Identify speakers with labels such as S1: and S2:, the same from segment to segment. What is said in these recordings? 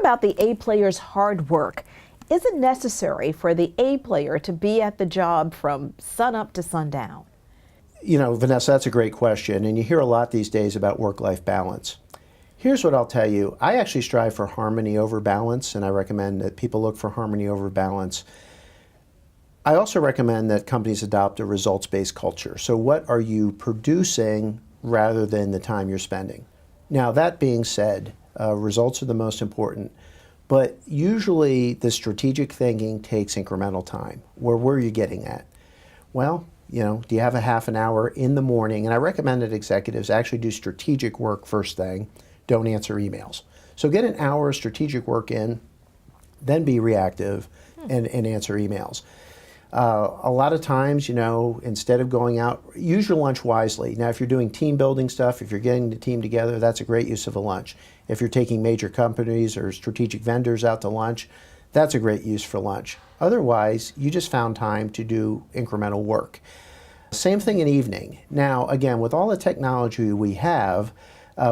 S1: about the A player's hard work? Is it necessary for the A player to be at the job from sunup to sundown?
S2: You know, Vanessa, that's a great question, and you hear a lot these days about work-life balance. Here's what I'll tell you. I actually strive for harmony over balance, and I recommend that people look for harmony over balance. I also recommend that companies adopt a results-based culture. So what are you producing rather than the time you're spending? Now, that being said, results are the most important, but usually the strategic thinking takes incremental time. Where are you getting at? Well, you know, do you have a half an hour in the morning? And I recommend that executives actually do strategic work first thing, don't answer emails. So get an hour of strategic work in, then be reactive and answer emails. A lot of times, you know, instead of going out, use your lunch wisely. Now, if you're doing team building stuff, if you're getting the team together, that's a great use of a lunch. If you're taking major companies or strategic vendors out to lunch, that's a great use for lunch. Otherwise, you just found time to do incremental work. Same thing in evening. Now, again, with all the technology we have,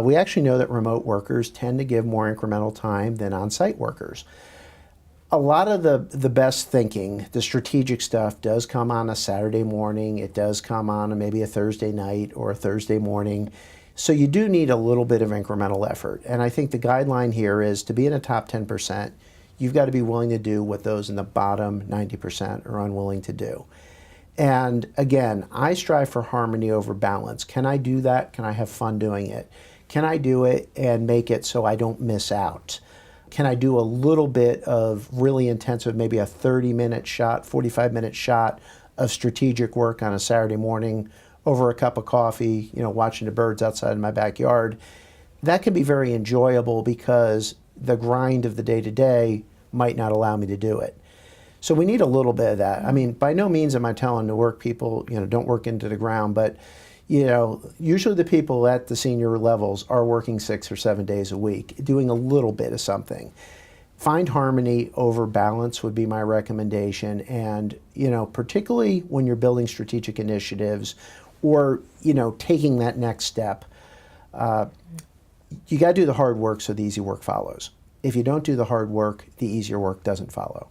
S2: we actually know that remote workers tend to give more incremental time than on-site workers. A lot of the best thinking, the strategic stuff, does come on a Saturday morning. It does come on maybe a Thursday night or a Thursday morning. So you do need a little bit of incremental effort. And I think the guideline here is to be in a top 10%, you've got to be willing to do what those in the bottom 90% are unwilling to do. And again, I strive for harmony over balance. Can I do that? Can I have fun doing it? Can I do it and make it so I don't miss out? Can I do a little bit of really intensive, maybe a 30-minute shot, 45-minute shot of strategic work on a Saturday morning over a cup of coffee, you know, watching the birds outside in my backyard? That can be very enjoyable because the grind of the day-to-day might not allow me to do it. So we need a little bit of that. I mean, by no means am I telling the work people, you know, don't work into the ground, but you know, usually the people at the senior levels are working 6 or 7 days a week, doing a little bit of something. Find harmony over balance would be my recommendation. And, you know, particularly when you're building strategic initiatives or, you know, taking that next step, you got to do the hard work so the easy work follows. If you don't do the hard work, the easier work doesn't follow.